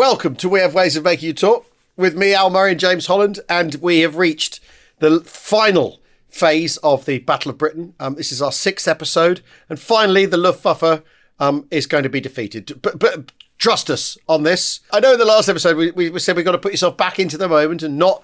Welcome to We Have Ways of Making You Talk with me, Al Murray and James Holland, and we have reached the final phase of the Battle of Britain. This is our 6th episode, and finally the Luftwaffe is going to be defeated. But trust us on this. I know in the last episode we said we've got to put yourself back into the moment and not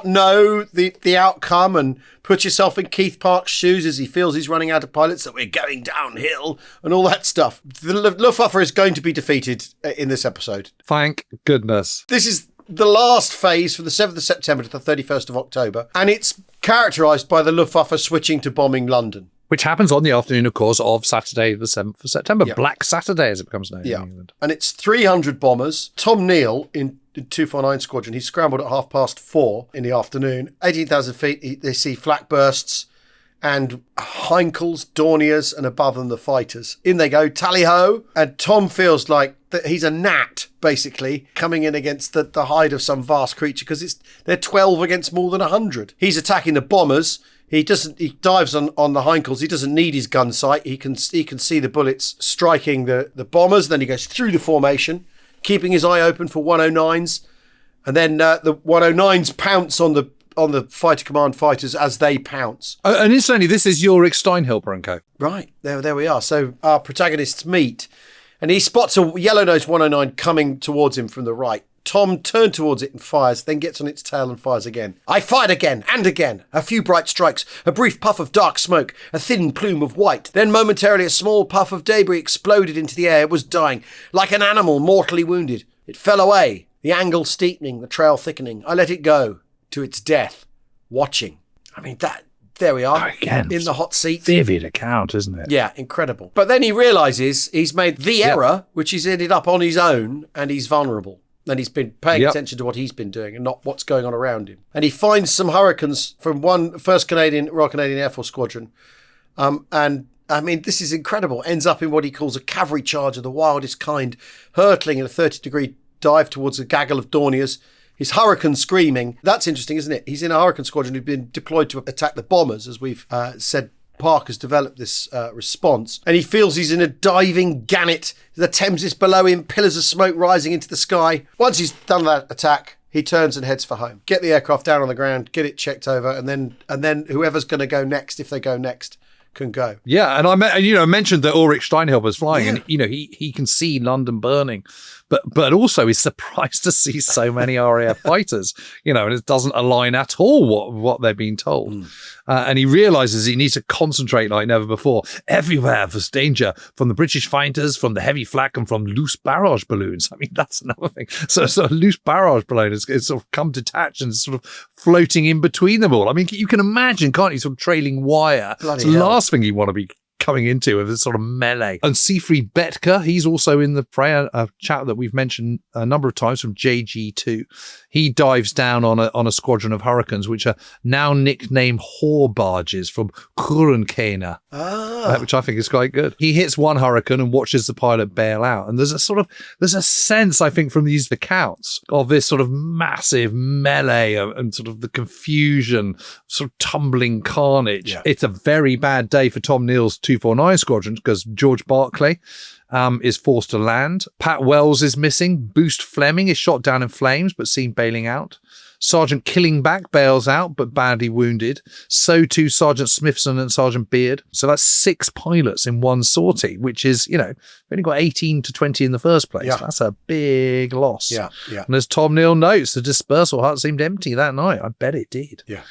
know the outcome, and put yourself in Keith Park's shoes as he feels he's running out of pilots, that we're going downhill and all that stuff. The Luftwaffe is going to be defeated in this episode. Thank goodness. This is the last phase from the 7th of September to the 31st of October, and it's characterised by the Luftwaffe switching to bombing London. Which happens on the afternoon, of course, of Saturday, the 7th of September. Yeah. Black Saturday, as it becomes known in England. And it's 300 bombers. Tom Neal in 249 Squadron, he scrambled at 4:30 in the afternoon. 18,000 feet, they see flak bursts and Heinkels, Dorniers, and above them the fighters. In they go, tally-ho. And Tom feels like that he's a gnat, basically, coming in against the hide of some vast creature, because they're 12 against more than 100. He's attacking the bombers. He dives on the Heinkels. He doesn't need his gun sight. He can see the bullets striking the bombers. Then he goes through the formation, keeping his eye open for 109s. And then the 109s pounce on the fighter command fighters as they pounce. And incidentally, this is Ulrich Steinhilper and co. Right, there we are. So our protagonists meet, and he spots a yellow-nosed 109 coming towards him from the right. Tom turned towards it and fires, then gets on its tail and fires again. I fired again and again. A few bright strikes, a brief puff of dark smoke, a thin plume of white. Then momentarily a small puff of debris exploded into the air. It was dying, like an animal mortally wounded. It fell away, the angle steepening, the trail thickening. I let it go to its death, watching. I mean, there we are, again, in the hot seat. Vivid account, isn't it? Yeah, incredible. But then he realises he's made the error, which he's ended up on his own, and he's vulnerable. And he's been paying attention to what he's been doing and not what's going on around him. And he finds some Hurricanes from 1st Royal Canadian Air Force Squadron. And, I mean, this is incredible. Ends up in what he calls a cavalry charge of the wildest kind, hurtling in a 30-degree dive towards a gaggle of Dorniers. His Hurricane screaming. That's interesting, isn't it? He's in a Hurricane Squadron who'd been deployed to attack the bombers, as we've said. Park has developed this response, and he feels he's in a diving gannet. The Thames is below him, pillars of smoke rising into the sky. Once he's done that attack, he turns and heads for home. Get the aircraft down on the ground, get it checked over, and then whoever's going to go next, if they go next, can go. Yeah, and I mentioned that Ulrich Steinhilper was flying, and he can see London burning. But also he's surprised to see so many RAF fighters, and it doesn't align at all what they're being told. And he realises he needs to concentrate like never before. Everywhere there's danger, from the British fighters, from the heavy flak, and from loose barrage balloons. I mean, that's another thing. So a loose barrage balloon is sort of come detached and sort of floating in between them all. I mean, you can imagine, can't you, sort of trailing wire. It's the last thing you want to be coming into with this sort of melee. And Siegfried Betke, he's also in the fray, a chap that we've mentioned a number of times from JG2. He dives down on a squadron of Hurricanes, which are now nicknamed whore barges from Kurenkena, which I think is quite good. He hits one Hurricane and watches the pilot bail out. And there's a sense, I think, from these accounts of this sort of massive melee and sort of the confusion, sort of tumbling carnage. Yeah. It's a very bad day for Tom Neal's 249 Squadron, because George Barclay is forced to land. Pat Wells is missing. Boost Fleming is shot down in flames, but seen bailing out. Sergeant Killingback bails out, but badly wounded. So too Sergeant Smithson and Sergeant Beard. So that's 6 pilots in one sortie, which is, we've only got 18 to 20 in the first place. Yeah. That's a big loss. Yeah. And as Tom Neal notes, the dispersal hut seemed empty that night. I bet it did. Yeah.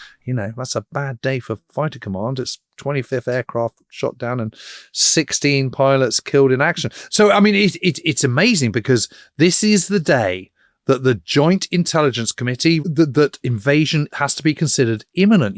That's a bad day for fighter command. It's 25th aircraft shot down and 16 pilots killed in action. So, I mean, it's amazing, because this is the day that the Joint Intelligence Committee, that invasion has to be considered imminent.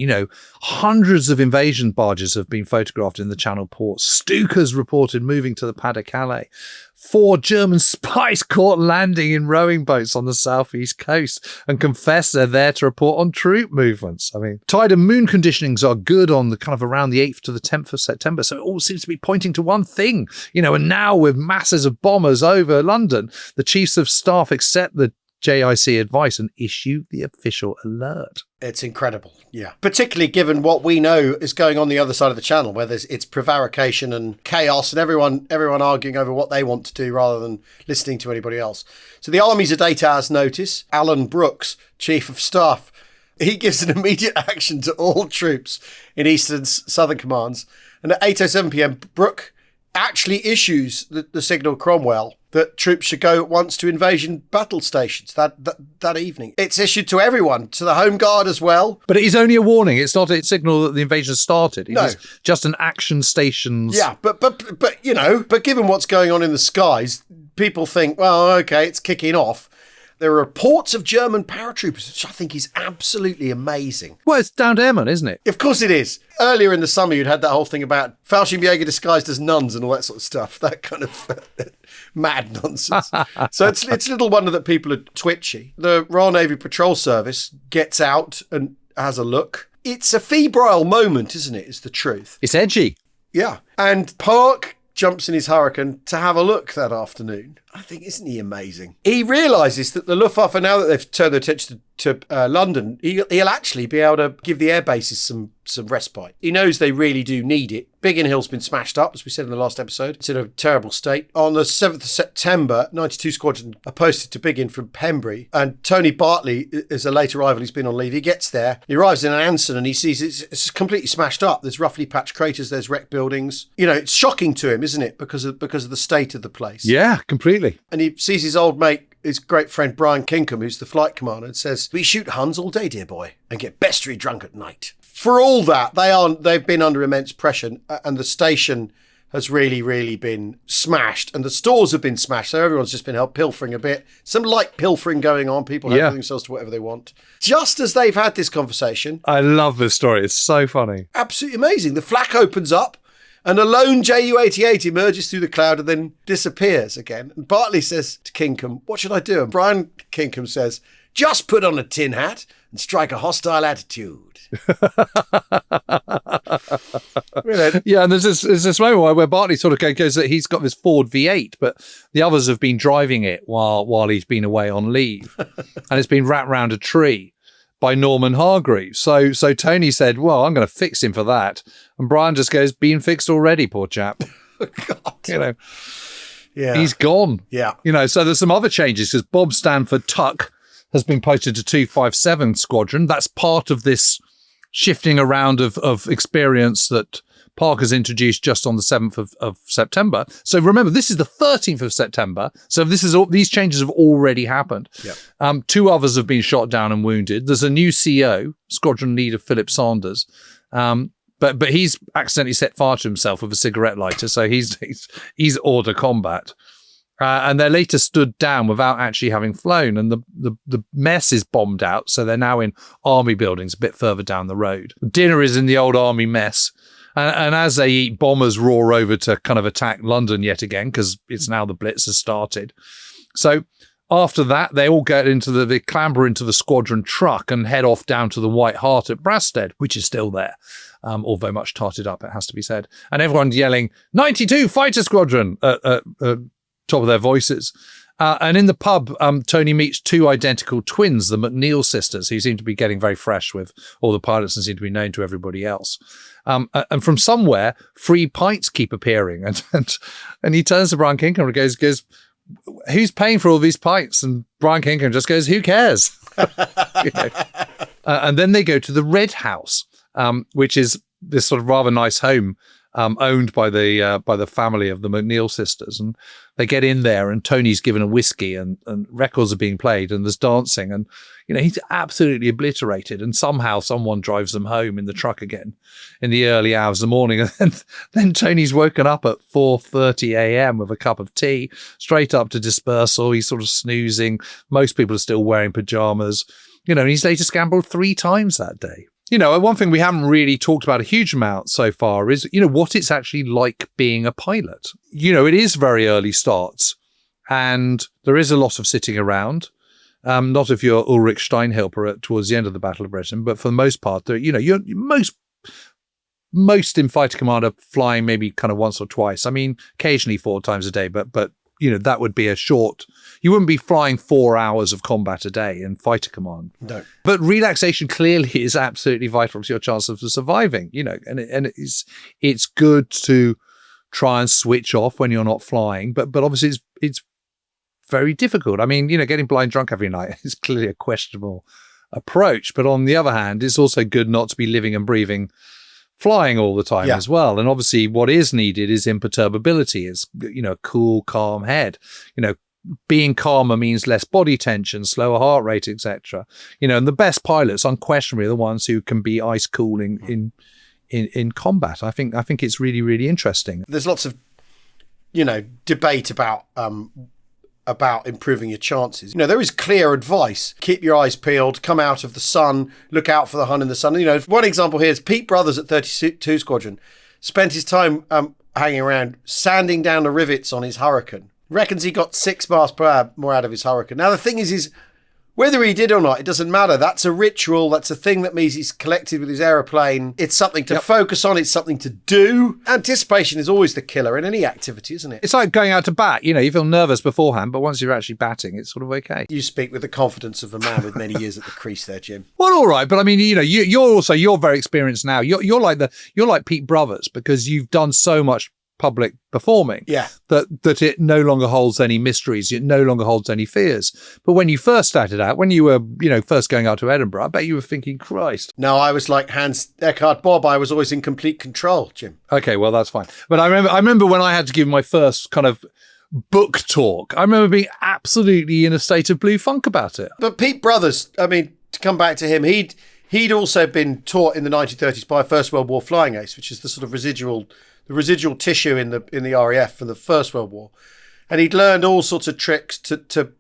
Hundreds of invasion barges have been photographed in the Channel ports. Stukas reported moving to the Pas-de-Calais. 4 German spies caught landing in rowing boats on the southeast coast and confess they're there to report on troop movements. I mean, tide and moon conditionings are good on the kind of around the 8th to the 10th of September. So it all seems to be pointing to one thing, and now with masses of bombers over London, the chiefs of staff accept the JIC advice and issue the official alert. It's incredible, yeah. Particularly given what we know is going on the other side of the channel, where it's prevarication and chaos and everyone arguing over what they want to do rather than listening to anybody else. So the Army's at 8 hours notice. Alan Brooks, Chief of Staff, he gives an immediate action to all troops in Eastern Southern Commands. And at 8:07 p.m, Brooke actually issues the signal Cromwell that troops should go at once to invasion battle stations that evening. It's issued to everyone, to the Home Guard as well. But it is only a warning. It's not a signal that the invasion started. It No. is just an action stations. Yeah, but given what's going on in the skies, people think, well, okay, it's kicking off. There are reports of German paratroopers, which I think is absolutely amazing. Well, it's down to Emmen, isn't it? Of course it is. Earlier in the summer, you'd had that whole thing about Fallschirmjäger disguised as nuns and all that sort of stuff. That kind of mad nonsense. So it's little wonder that people are twitchy. The Royal Navy Patrol Service gets out and has a look. It's a febrile moment, isn't it? It's the truth. It's edgy. Yeah. And Park jumps in his Hurricane to have a look that afternoon. I think, isn't he amazing? He realises that the Luftwaffe, now that they've turned their attention to London, he'll actually be able to give the air bases some respite. He knows they really do need it. Biggin Hill's been smashed up, as we said in the last episode. It's in a terrible state. On the 7th of September, 92 Squadron are posted to Biggin from Pembrey, and Tony Bartley is a late arrival. He's been on leave. He gets there. He arrives in Anson and he sees it's completely smashed up. There's roughly patched craters. There's wrecked buildings. You know, it's shocking to him, isn't it? Because of the state of the place. Yeah, completely. And he sees his old mate, his great friend Brian Kinkham, who's the flight commander, and says, "We shoot Huns all day, dear boy, and get bestiary drunk at night." For all that, they've been under immense pressure, and the station has really, really been smashed, and the stores have been smashed, so everyone's just been out pilfering a bit. Some light pilfering going on, people helping themselves to whatever they want. Just as they've had this conversation. I love this story. It's so funny. Absolutely amazing. The flak opens up, and a lone Ju-88 emerges through the cloud and then disappears again. And Bartley says to Kinkham, "What should I do?" And Brian Kinkham says, "Just put on a tin hat and strike a hostile attitude." Really? Yeah, and there's this moment where Bartley sort of goes that he's got this Ford V8, but the others have been driving it while he's been away on leave. And it's been wrapped round a tree by Norman Hargreaves. So Tony said, "Well, I'm going to fix him for that." And Brian just goes, "Been fixed already, poor chap." God. You know, Yeah. he's gone. Yeah. You know, so there's some other changes because Bob Stanford Tuck has been posted to 257 Squadron. That's part of this shifting around of experience that Parker's introduced just on the 7th of September. So remember, this is the 13th of September. So these changes have already happened. Yeah. 2 others have been shot down and wounded. There's a new CO, Squadron Leader Philip Sanders. But he's accidentally set fire to himself with a cigarette lighter. So he's hors de combat. And they're later stood down without actually having flown. And the mess is bombed out. So they're now in army buildings a bit further down the road. Dinner is in the old army mess. And as they eat, bombers roar over to kind of attack London yet again, because it's now the Blitz has started. So after that, they all get they clamber into the squadron truck and head off down to the White Hart at Brasted, which is still there. Although much tarted up, it has to be said. And everyone's yelling, 92 Fighter Squadron at top of their voices. And in the pub, Tony meets 2 identical twins, the McNeil sisters, who seem to be getting very fresh with all the pilots and seem to be known to everybody else. And from somewhere, free pints keep appearing. And he turns to Brian Kinkham and goes, "Who's paying for all these pints?" And Brian Kinkham just goes, "Who cares?" You know? And then they go to the Red House, which is this sort of rather nice home owned by the family of the McNeil sisters. And they get in there and Tony's given a whiskey and records are being played and there's dancing. And, you know, he's absolutely obliterated. And somehow someone drives them home in the truck again in the early hours of the morning. And then Tony's woken up at 4:30 a.m. with a cup of tea, straight up to dispersal. He's sort of snoozing. Most people are still wearing pajamas. You know, and he's later scrambled 3 times that day. You know, one thing we haven't really talked about a huge amount so far is, you know, what it's actually like being a pilot. You know, it is very early starts and there is a lot of sitting around. Not if you're Ulrich Steinhilper towards the end of the Battle of Britain, but for the most part, you know, you're most in fighter command are flying maybe kind of once or twice. I mean, occasionally 4 times a day, but that would be a short. You wouldn't be flying 4 hours of combat a day in fighter command. No. But relaxation clearly is absolutely vital to your chances of surviving, and it's good to try and switch off when you're not flying. But obviously it's very difficult. I mean, getting blind drunk every night is clearly a questionable approach. But on the other hand, it's also good not to be living and breathing flying all the time as well. And obviously what is needed is imperturbability, is, a cool, calm head. Being calmer means less body tension, slower heart rate, etc. And the best pilots unquestionably are the ones who can be ice cool in combat. I think it's really, really interesting. There's lots of, debate about improving your chances. There is clear advice. Keep your eyes peeled, come out of the sun, look out for the Hun in the sun. One example here is Pete Brothers at 32 Squadron spent his time hanging around, sanding down the rivets on his Hurricane. Reckons he got 6 miles per hour more out of his Hurricane. Now, the thing is whether he did or not, it doesn't matter. That's a ritual. That's a thing that means he's collected with his aeroplane. It's something to focus on. It's something to do. Anticipation is always the killer in any activity, isn't it? It's like going out to bat. You feel nervous beforehand, but once you're actually batting, it's sort of okay. You speak with the confidence of a man with many years at the crease there, Jim. Well, all right. But I mean, you're very experienced now. You're like Pete Brothers because you've done so much public performing that it no longer holds any mysteries, it no longer holds any fears. But when you first started out, when you were first going out to Edinburgh, I bet you were thinking, Christ. No, I was like Hans Eckhart Bob. I was always in complete control, Jim. Okay, well, that's fine. But I remember when I had to give my first kind of book talk, I remember being absolutely in a state of blue funk about it. But Pete Brothers, I mean, to come back to him, he'd also been taught in the 1930s by a First World War flying ace, which is the sort of residual tissue in the RAF from the First World War, and he'd learned all sorts of tricks to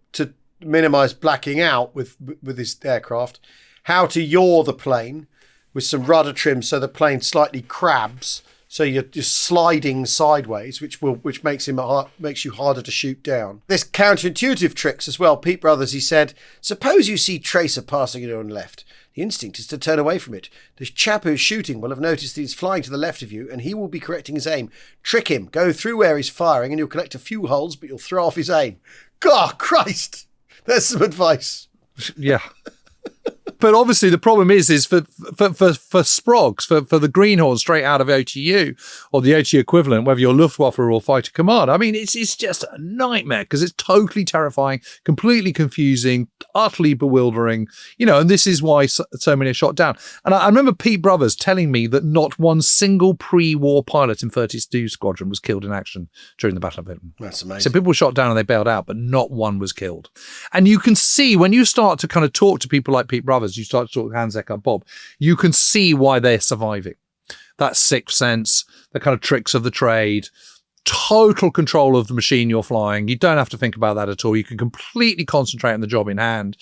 minimise blacking out with his aircraft, how to yaw the plane with some rudder trim so the plane slightly crabs, so you're just sliding sideways, which makes you harder to shoot down. There's counterintuitive tricks as well. Pete Brothers, he said, suppose you see tracer passing your own left. The instinct is to turn away from it. The chap who's shooting will have noticed that he's flying to the left of you, and he will be correcting his aim. Trick him, go through where he's firing, and you'll collect a few holes, but you'll throw off his aim. God, Christ! There's some advice. Yeah. But obviously the problem is for Sprogs, for the greenhorn straight out of OTU or the OTU equivalent, whether you're Luftwaffe or fighter command, I mean, it's just a nightmare because it's totally terrifying, completely confusing, utterly bewildering, and this is why so many are shot down. And I remember Pete Brothers telling me that not one single pre-war pilot in 32 Squadron was killed in action during the Battle of Britain. That's amazing. So people were shot down and they bailed out, but not one was killed. And you can see when you start to kind of talk to people like Pete Brothers, you start to talk to Hans Eckhart Bob, you can see why they're surviving. That sixth sense, the kind of tricks of the trade, total control of the machine you're flying. You don't have to think about that at all. You can completely concentrate on the job in hand.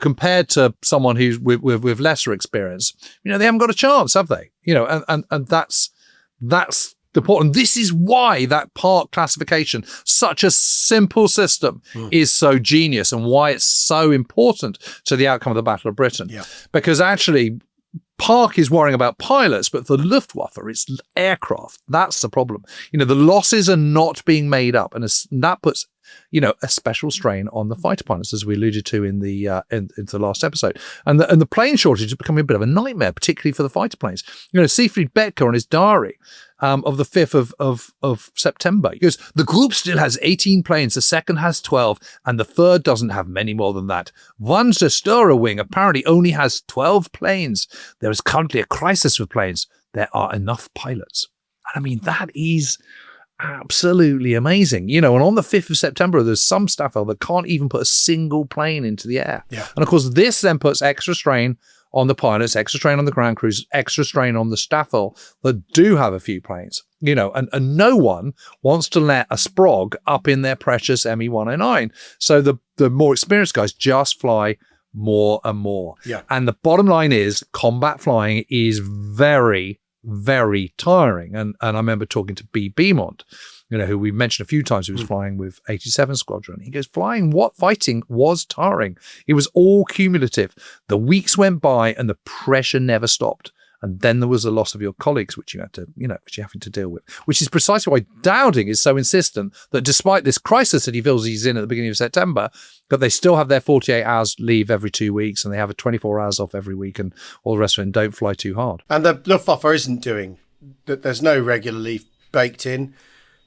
Compared to someone who's with lesser experience, they haven't got a chance, have they? And that's the point. And this is why that part classification, such a simple system, is so genius, and why it's so important to the outcome of the Battle of Britain. Yeah. Because actually, Park is worrying about pilots, but for Luftwaffe, it's aircraft. That's the problem. The losses are not being made up, and that puts a special strain on the fighter pilots, as we alluded to in the into the last episode. And the plane shortage is becoming a bit of a nightmare, particularly for the fighter planes. Siegfried Becker on his diary of the 5th of September, he goes, the group still has 18 planes, the second has 12, and the third doesn't have many more than that. One Zerstörer wing apparently only has 12 planes. There is currently a crisis with planes. There are enough pilots. And I mean, that is absolutely amazing. And on the 5th of September, there's some Staffel that can't even put a single plane into the air. Yeah. And of course, this then puts extra strain on the pilots, extra strain on the ground crews, extra strain on the Staffel that do have a few planes, and no one wants to let a Sprog up in their precious ME-109. So the more experienced guys just fly more and more. Yeah. And the bottom line is combat flying is very, very tiring. And I remember talking to B. Beaumont, who we mentioned a few times, who was flying with 87 Squadron. He goes, fighting was tiring. It was all cumulative. The weeks went by and the pressure never stopped. And then there was the loss of your colleagues, which you had to, which you're having to deal with, which is precisely why Dowding is so insistent that despite this crisis that he feels he's in at the beginning of September, that they still have their 48 hours leave every 2 weeks and they have a 24 hours off every week and all the rest of it, and don't fly too hard. And the Luftwaffe isn't doing that. There's no regular leave baked in.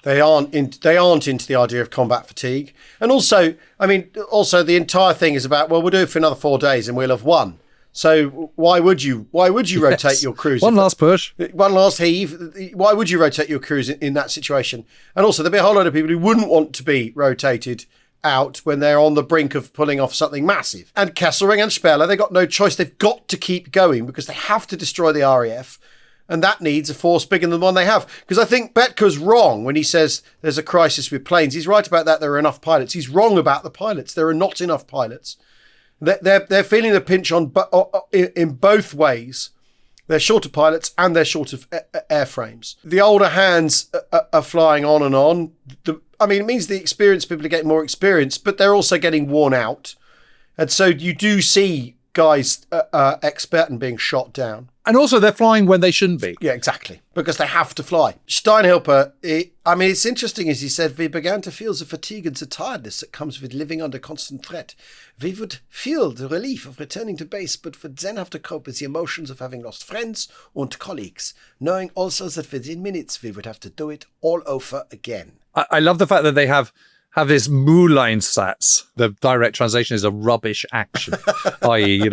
They aren't into the idea of combat fatigue. And also the entire thing is about, well, we'll do it for another 4 days and we'll have won. So why would you rotate your crews? One last push. One last heave. Why would you rotate your crews in that situation? And also there'll be a whole lot of people who wouldn't want to be rotated out when they're on the brink of pulling off something massive. And Kesselring and Speller, they've got no choice. They've got to keep going because they have to destroy the RAF. And that needs a force bigger than the one they have. Because I think Betker's wrong when he says there's a crisis with planes. He's right about that. There are enough pilots. He's wrong about the pilots. There are not enough pilots. They're feeling the pinch in both ways. They're short of pilots and they're short of airframes. The older hands are flying on and on. It means the experienced people are getting more experience, but they're also getting worn out. And so you do see guys expert and being shot down. And also they're flying when they shouldn't be. Yeah, exactly. Because they have to fly. Steinhilper, it's interesting, as he said, we began to feel the fatigue and the tiredness that comes with living under constant threat. We would feel the relief of returning to base, but would then have to cope with the emotions of having lost friends and colleagues, knowing also that within minutes we would have to do it all over again. I love the fact that they have this Moulinsatz. The direct translation is a rubbish action, i.e.,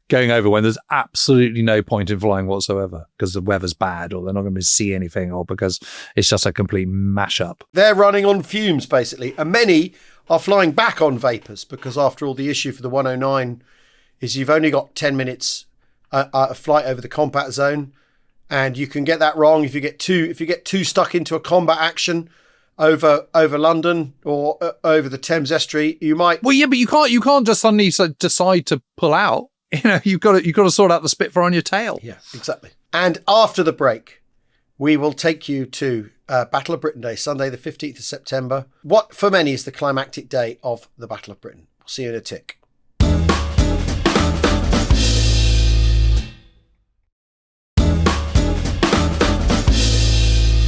going over when there's absolutely no point in flying whatsoever because the weather's bad or they're not going to see anything or because it's just a complete mashup. They're running on fumes, basically. And many are flying back on vapours because, after all, the issue for the 109 is you've only got 10 minutes a flight over the combat zone, and you can get that wrong if you get too stuck into a combat action over London or over the Thames estuary. You might. Well, yeah, but you can't just suddenly decide to pull out. You've got to sort out the Spitfire on your tail. Yeah, exactly. And after the break, we will take you to Battle of Britain Day, Sunday, the 15th of September. What for many is the climactic day of the Battle of Britain. We'll see you in a tick.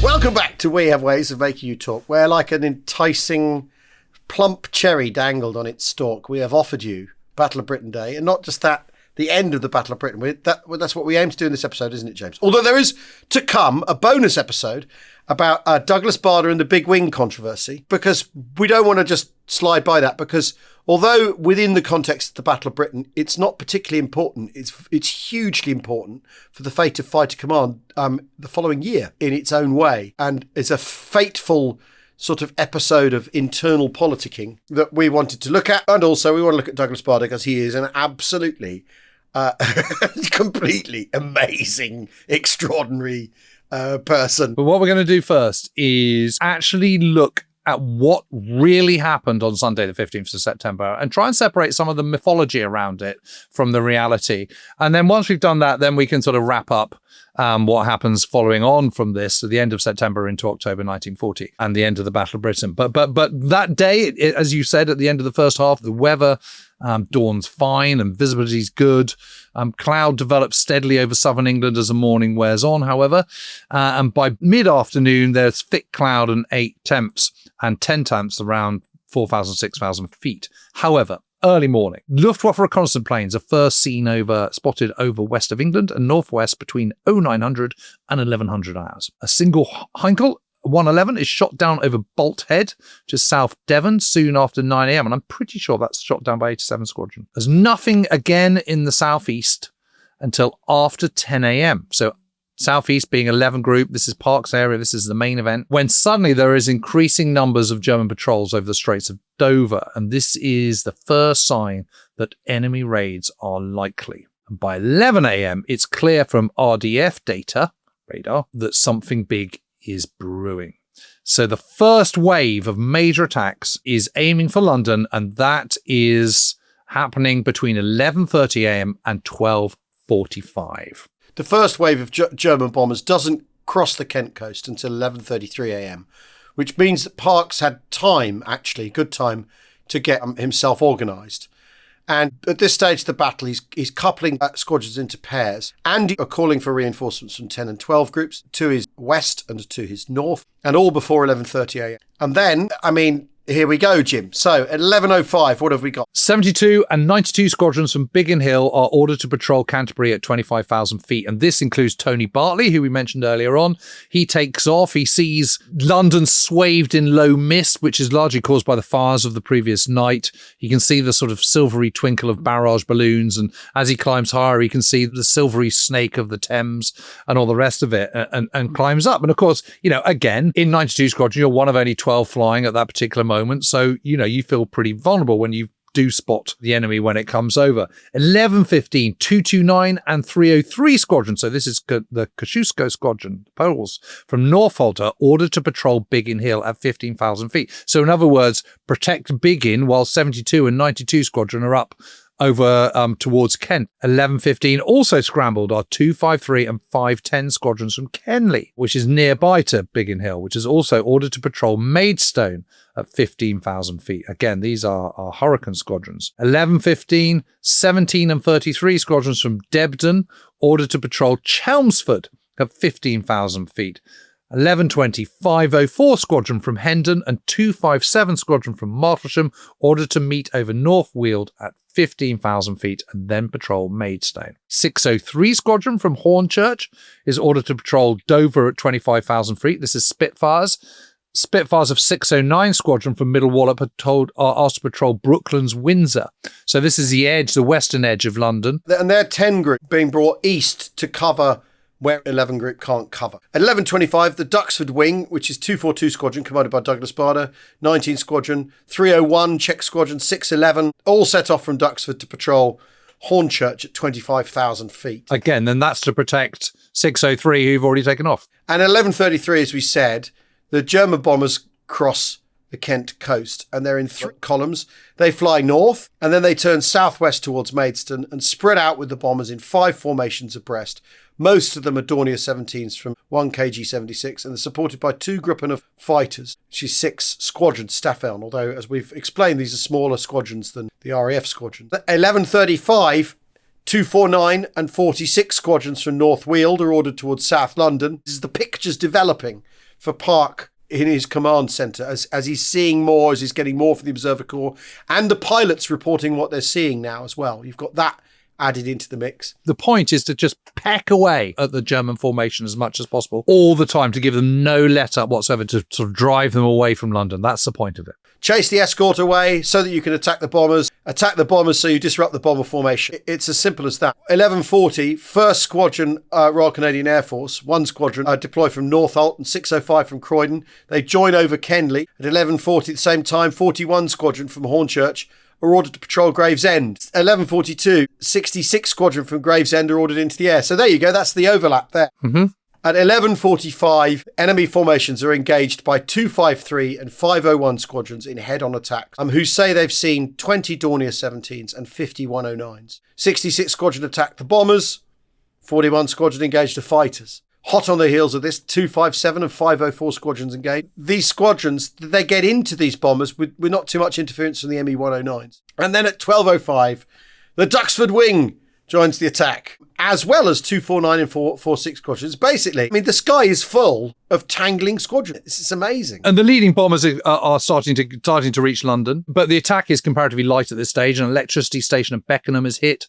Welcome back to We Have Ways of Making You Talk, where, like an enticing plump cherry dangled on its stalk, we have offered you Battle of Britain Day, and not just that, the end of the Battle of Britain. That's what we aim to do in this episode, isn't it, James? Although there is to come a bonus episode about Douglas Bader and the Big Wing controversy, because we don't want to just slide by that, because although within the context of the Battle of Britain, it's not particularly important, it's hugely important for the fate of Fighter Command the following year in its own way, and it's a fateful sort of episode of internal politicking that we wanted to look at. And also we want to look at Douglas Bader because he is an absolutely completely amazing, extraordinary person. But what we're going to do first is actually look at what really happened on Sunday, the 15th of September, and try and separate some of the mythology around it from the reality. And then once we've done that, then we can sort of wrap up what happens following on from this at the end of September into October 1940 and the end of the Battle of Britain. But that day, as you said, at the end of the first half, the weather dawn's fine and visibility's good. Cloud develops steadily over southern England as the morning wears on, however. And by mid-afternoon, there's thick cloud and 8 temps and 10 temps around 4,000, 6,000 feet. However, early morning, Luftwaffe reconnaissance planes are first spotted over west of England and northwest between 0900 and 1100 hours. A single Heinkel 111 is shot down over Bolt Head, just South Devon, soon after 9 a.m. And I'm pretty sure that's shot down by 87 Squadron. There's nothing again in the southeast until after 10 a.m. So southeast being 11 Group, this is Park's area, this is the main event, when suddenly there is increasing numbers of German patrols over the Straits of Dover. And this is the first sign that enemy raids are likely. And by 11 a.m., it's clear from RDF data, radar, that something big is brewing. So the first wave of major attacks is aiming for London, and that is happening between 11:30 a.m. and 12:45. The first wave of German bombers doesn't cross the Kent coast until 11:33 a.m., which means that Parks had time, actually, good time, to get himself organised. And at this stage of the battle, he's coupling squadrons into pairs and are calling for reinforcements from 10 and 12 groups to his west and to his north, and all before 11:30 a.m. And then, here we go, Jim. So at 11:05, what have we got? 72 and 92 squadrons from Biggin Hill are ordered to patrol Canterbury at 25,000 feet. And this includes Tony Bartley, who we mentioned earlier on. He takes off. He sees London swathed in low mist, which is largely caused by the fires of the previous night. He can see the sort of silvery twinkle of barrage balloons. And as he climbs higher, he can see the silvery snake of the Thames and all the rest of it and climbs up. And of course, again, in 92 Squadron, you're one of only 12 flying at that particular moment. So, you feel pretty vulnerable when you do spot the enemy when it comes over. 11:15, 229 and 303 Squadron. So this is the Kosciuszko Squadron, Poles from Norfolk, are ordered to patrol Biggin Hill at 15,000 feet. So in other words, protect Biggin while 72 and 92 Squadron are up over towards Kent. 11:15 also scrambled are 253 and 510 squadrons from Kenley, which is nearby to Biggin Hill, which is also ordered to patrol Maidstone at 15,000 feet. Again, these are Hurricane squadrons. 11:15, 17 and 33 squadrons from Debden ordered to patrol Chelmsford at 15,000 feet. 11:20, 504 Squadron from Hendon and 257 Squadron from Martlesham ordered to meet over North Weald at 15,000 feet and then patrol Maidstone. 603 Squadron from Hornchurch is ordered to patrol Dover at 25,000 feet. This is Spitfires. Spitfires of 609 Squadron from Middle Wallop are asked to patrol Brooklands Windsor. So this is the western edge of London. And their 10 group being brought east to cover where 11 group can't cover. At 11:25, the Duxford Wing, which is 242 Squadron, commanded by Douglas Bader, 19 Squadron, 301 Czech Squadron, 611, all set off from Duxford to patrol Hornchurch at 25,000 feet. Again, then that's to protect 603, who've already taken off. And at 11:33, as we said, the German bombers cross the Kent coast, and they're in three columns. They fly north, and then they turn southwest towards Maidstone and spread out with the bombers in 5 formations abreast. Most of them are Dornier 17s from 1 KG-76, and they're supported by 2 Gruppen of fighters, which is 6 Squadron Staffeln, although, as we've explained, these are smaller squadrons than the RAF squadron. At 11:35, 249 and 46 squadrons from North Weald are ordered towards South London. This is the pictures developing for Park in his command centre as he's seeing more, as he's getting more from the Observer Corps, and the pilots reporting what they're seeing now as well. You've got that added into the mix. The point is to just peck away at the German formation as much as possible all the time, to give them no let up whatsoever, to sort of drive them away from London. That's the point of it. Chase the escort away so that you can attack the bombers so you disrupt the bomber formation. It's as simple as that. 11:40, 1st Squadron Royal Canadian Air Force, 1 squadron deploy from Northolt and 605 from Croydon. They join over Kenley. At 11:40 at the same time, 41 Squadron from Hornchurch are ordered to patrol Gravesend. 11:42, 66 Squadron from Gravesend are ordered into the air. So there you go, that's the overlap there. Mm-hmm. At 11:45, enemy formations are engaged by 253 and 501 squadrons in head-on attacks, who say they've seen 20 Dornier 17s and 50 109s. 66 Squadron attack the bombers, 41 Squadron engaged the fighters. Hot on the heels of this, 257 and 504 squadrons engaged. These squadrons, they get into these bombers with not too much interference from the ME 109s. And then at 12:05, the Duxford Wing joins the attack, as well as 249 and 446 squadrons. Basically, the sky is full of tangling squadrons. This is amazing. And the leading bombers are starting to reach London, but the attack is comparatively light at this stage. An electricity station at Beckenham is hit.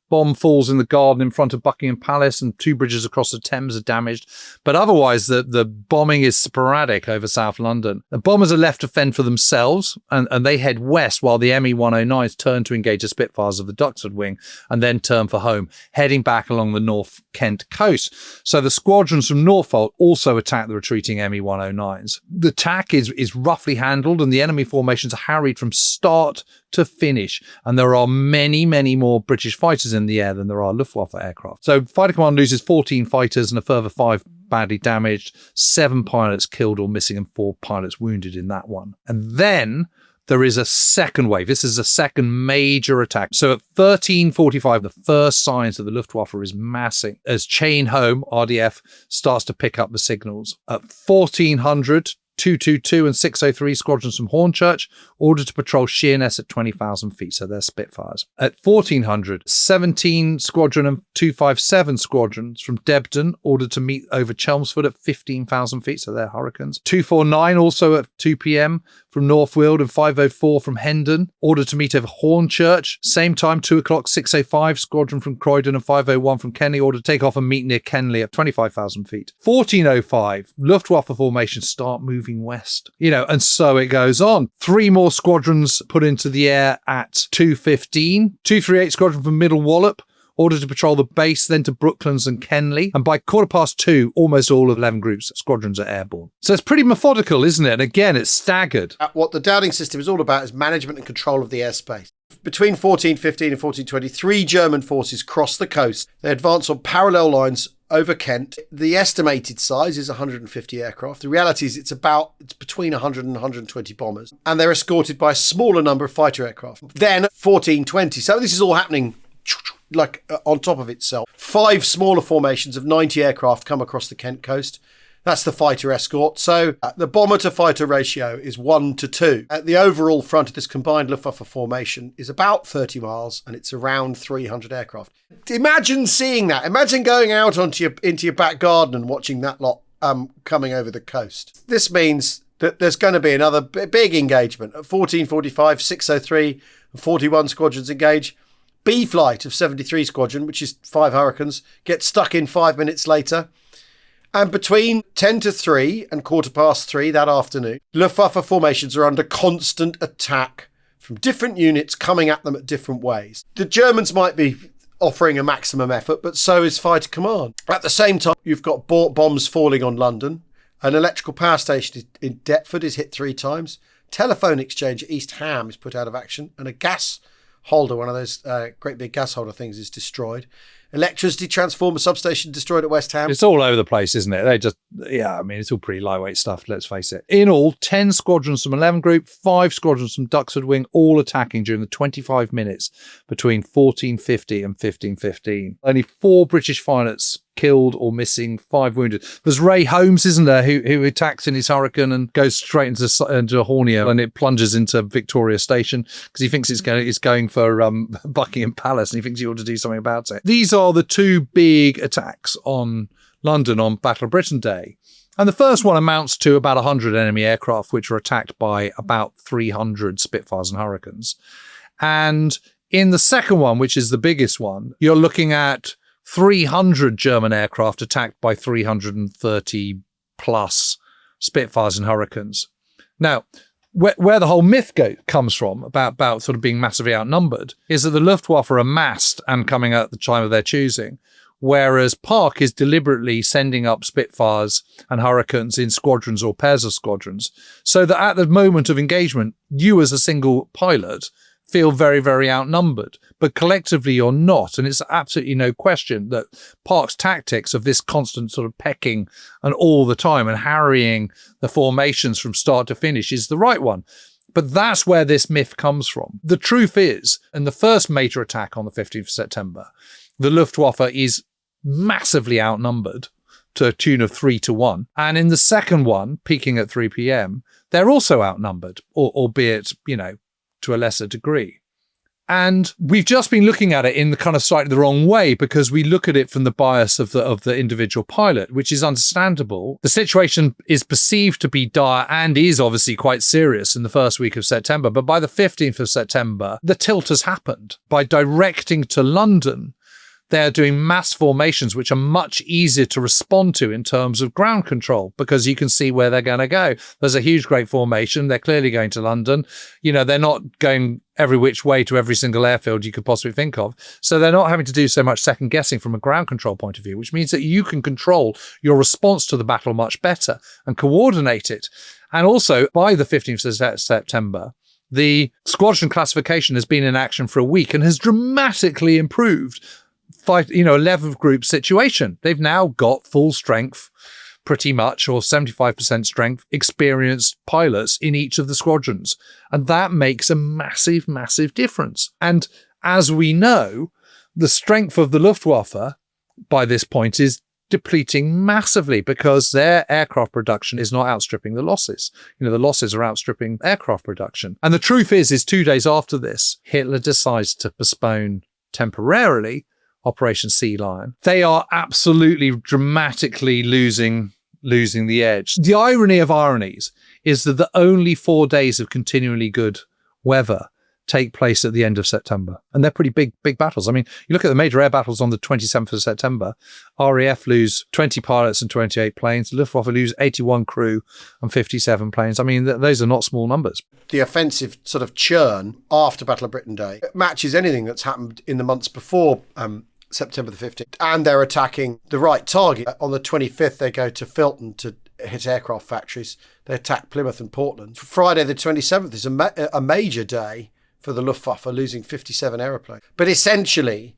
Bomb falls in the garden in front of Buckingham Palace, and 2 bridges across the Thames are damaged. But otherwise, the bombing is sporadic over South London. The bombers are left to fend for themselves, and they head west while the ME 109s turn to engage the Spitfires of the Duxford Wing and then turn for home, heading back along the North Kent coast. So the squadrons from Norfolk also attack the retreating ME 109s. The attack is roughly handled, and the enemy formations are harried from start to finish. And there are many, many more British fighters in the air than there are Luftwaffe aircraft. So Fighter Command loses 14 fighters and a further 5 badly damaged, 7 pilots killed or missing, and 4 pilots wounded in that one. And then there is a second wave. This is a second major attack. So at 13:45, the first signs that the Luftwaffe is massing as Chain Home, RDF, starts to pick up the signals. At 1400, 222 and 603 squadrons from Hornchurch, ordered to patrol Sheerness at 20,000 feet, so they're Spitfires. At 1400, 17 Squadron and 257 squadrons from Debden, ordered to meet over Chelmsford at 15,000 feet, so they're Hurricanes. 249 also at 2 p.m. from North Weald, and 504 from Hendon, ordered to meet over Hornchurch. Same time, 2 o'clock, 605 squadron from Croydon and 501 from Kenley, ordered to take off and meet near Kenley at 25,000 feet. 1405, Luftwaffe formations start moving west. And so it goes on. 3 more squadrons put into the air at 2:15. 238 squadron from Middle Wallop, ordered to patrol the base, then to Brooklands and Kenley. And by 2:15, almost all of 11 groups, squadrons are airborne. So it's pretty methodical, isn't it? And again, it's staggered. What the Dowding system is all about is management and control of the airspace. Between 1415 and 1420, 3 German forces cross the coast. They advance on parallel lines over Kent. The estimated size is 150 aircraft. The reality is it's between 100 and 120 bombers. And they're escorted by a smaller number of fighter aircraft. Then 1420. So this is all happening on top of itself. 5 smaller formations of 90 aircraft come across the Kent coast. That's the fighter escort. So the bomber to fighter ratio is 1-2. The overall front of this combined Luftwaffe formation is about 30 miles, and it's around 300 aircraft. Imagine seeing that. Imagine going out into your back garden and watching that lot coming over the coast. This means that there's going to be another big engagement. At 1445, 603 and 41 squadrons engage. B flight of 73 squadron, which is 5 Hurricanes, gets stuck in 5 minutes later. And between 3:10 and 3:15 that afternoon, Luftwaffe formations are under constant attack from different units coming at them at different ways. The Germans might be offering a maximum effort, but so is fighter command. At the same time, you've got bombs falling on London. An electrical power station in Deptford is hit 3 times. Telephone exchange at East Ham is put out of action. And a gas holder, one of those great big gas holder things, is destroyed. Electricity transformer substation destroyed at West Ham. It's all over the place, isn't it? It's all pretty lightweight stuff, let's face it. In all, 10 squadrons from 11 Group, 5 squadrons from Duxford Wing, all attacking during the 25 minutes between 1450 and 1515. Only 4 British pilots killed or missing, 5 wounded. There's Ray Holmes, isn't there, who attacks in his Hurricane and goes straight into Hornia, and it plunges into Victoria Station because he thinks it's going for Buckingham Palace, and he thinks he ought to do something about it. These are the 2 big attacks on London on Battle of Britain Day. And the first one amounts to about 100 enemy aircraft, which were attacked by about 300 Spitfires and Hurricanes. And in the second one, which is the biggest one, you're looking at 300 German aircraft attacked by 330 plus Spitfires and Hurricanes. Now, where the whole myth comes from about sort of being massively outnumbered is that the Luftwaffe are amassed and coming at the time of their choosing, whereas Park is deliberately sending up Spitfires and Hurricanes in squadrons or pairs of squadrons, so that at the moment of engagement, you as a single pilot feel very, very outnumbered, but collectively you're not. And it's absolutely no question that Park's tactics of this constant sort of pecking and all the time and harrying the formations from start to finish is the right one. But that's where this myth comes from. The truth is, in the first major attack on the 15th of September, the Luftwaffe is massively outnumbered to a tune of 3-1. And in the second one, peaking at 3 p.m., they're also outnumbered, albeit, to a lesser degree. And we've just been looking at it in the kind of slightly the wrong way, because we look at it from the bias of the individual pilot, which is understandable. The situation is perceived to be dire and is obviously quite serious in the first week of September. But by the 15th of September, the tilt has happened. By directing to London, they're doing mass formations, which are much easier to respond to in terms of ground control, because you can see where they're going to go. There's a huge, great formation. They're clearly going to London. They're not going every which way to every single airfield you could possibly think of. So they're not having to do so much second guessing from a ground control point of view, which means that you can control your response to the battle much better and coordinate it. And also, by the 15th of September, the squadron classification has been in action for a week and has dramatically improved 11 group situation. They've now got full strength, pretty much, or 75% strength, experienced pilots in each of the squadrons. And that makes a massive, massive difference. And as we know, the strength of the Luftwaffe by this point is depleting massively because their aircraft production is not outstripping the losses. The losses are outstripping aircraft production. And the truth is 2 days after this, Hitler decides to postpone temporarily Operation Sealion. They are absolutely dramatically losing the edge. The irony of ironies is that the only 4 days of continually good weather take place at the end of September. And they're pretty big battles. I mean, you look at the major air battles on the 27th of September, RAF lose 20 pilots and 28 planes, Luftwaffe lose 81 crew and 57 planes. I mean, those are not small numbers. The offensive sort of churn after Battle of Britain Day matches anything that's happened in the months before September the 15th. And they're attacking the right target. On the 25th, they go to Filton to hit aircraft factories. They attack Plymouth and Portland. Friday the 27th is a major day for the Luftwaffe, losing 57 aeroplanes. But essentially,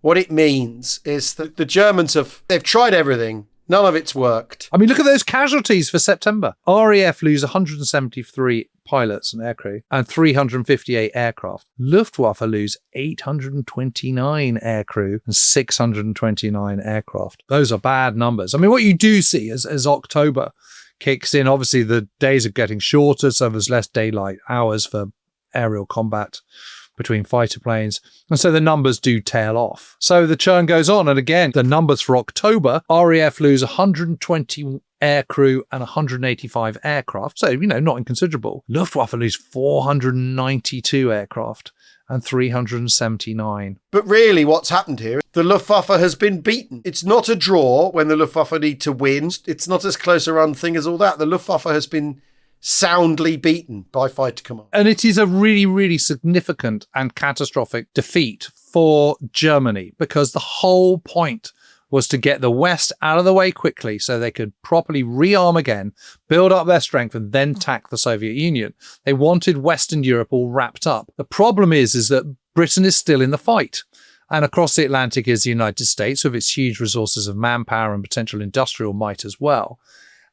what it means is that the Germans they've tried everything. None of it's worked. I mean, look at those casualties for September. RAF lose 173 pilots and aircrew and 358 aircraft. Luftwaffe lose 829 aircrew and 629 aircraft. Those are bad numbers. I mean, what you do see as October kicks in, obviously the days are getting shorter, so there's less daylight hours for aerial combat between fighter planes. And so the numbers do tail off. So the churn goes on. And again, the numbers for October, RAF lose 120 aircrew and 185 aircraft. So, not inconsiderable. Luftwaffe lose 492 aircraft and 379. But really what's happened here, the Luftwaffe has been beaten. It's not a draw when the Luftwaffe need to win. It's not as close a run thing as all that. The Luftwaffe has been soundly beaten by fighter command. And it is a really, really significant and catastrophic defeat for Germany because the whole point was to get the West out of the way quickly so they could properly rearm again, build up their strength, and then attack the Soviet Union. They wanted Western Europe all wrapped up. The problem is that Britain is still in the fight. And across the Atlantic is the United States with its huge resources of manpower and potential industrial might as well.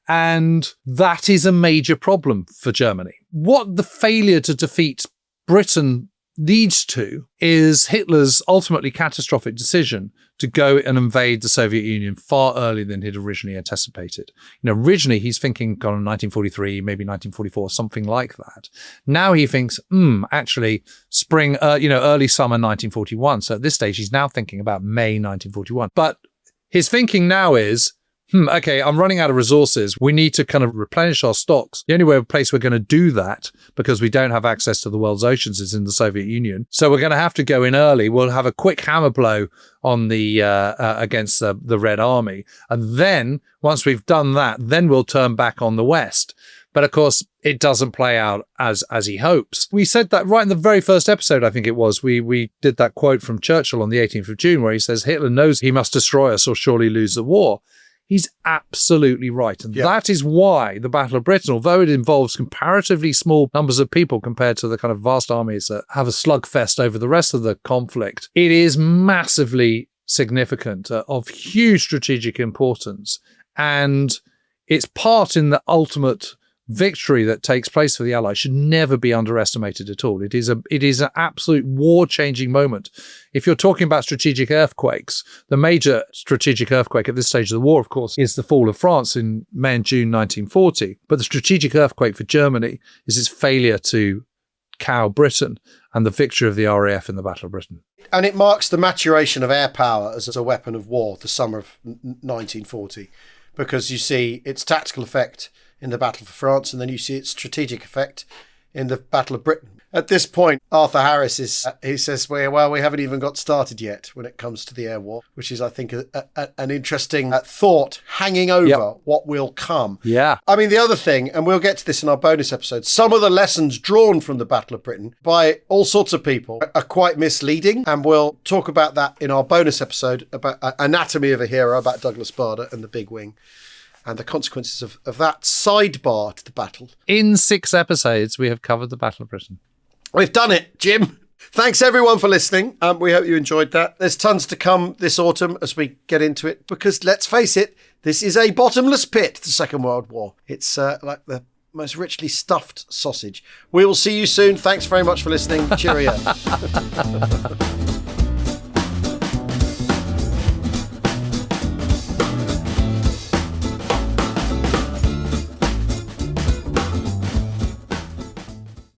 And that is a major problem for Germany. What the failure to defeat Britain leads to is Hitler's ultimately catastrophic decision to go and invade the Soviet Union far earlier than he'd originally anticipated. Originally he's thinking on 1943, maybe 1944, something like that. Now he thinks, actually spring, early summer 1941. So at this stage, he's now thinking about May 1941. But his thinking now is, okay, I'm running out of resources. We need to kind of replenish our stocks. The only place we're going to do that, because we don't have access to the world's oceans, is in the Soviet Union. So we're going to have to go in early. We'll have a quick hammer blow on the against the Red Army. And then once we've done that, then we'll turn back on the West. But of course, it doesn't play out as he hopes. We said that right in the very first episode, I think it was. We did that quote from Churchill on the 18th of June, where he says, Hitler knows he must destroy us or surely lose the war. He's absolutely right. And that is why the Battle of Britain, although it involves comparatively small numbers of people compared to the kind of vast armies that have a slugfest over the rest of the conflict, it is massively significant, of huge strategic importance. And its part in the ultimate victory that takes place for the Allies should never be underestimated at all. It is an absolute war-changing moment. If you're talking about strategic earthquakes, the major strategic earthquake at this stage of the war, of course, is the fall of France in May and June 1940. But the strategic earthquake for Germany is its failure to cow Britain and the victory of the RAF in the Battle of Britain. And it marks the maturation of air power as a weapon of war, the summer of 1940, because you see its tactical effect in the Battle for France, and then you see its strategic effect in the Battle of Britain. At this point, Arthur Harris he says, well, we haven't even got started yet when it comes to the air war, which is, I think, an interesting thought hanging over what will come. Yeah. I mean, the other thing, and we'll get to this in our bonus episode, some of the lessons drawn from the Battle of Britain by all sorts of people are quite misleading, and we'll talk about that in our bonus episode about Anatomy of a Hero, about Douglas Bader and the Big Wing, and the consequences of that sidebar to the battle. In 6 episodes, we have covered the Battle of Britain. We've done it, Jim. Thanks, everyone, for listening. We hope you enjoyed that. There's tons to come this autumn as we get into it, because let's face it, this is a bottomless pit, the Second World War. It's like the most richly stuffed sausage. We will see you soon. Thanks very much for listening. Cheerio.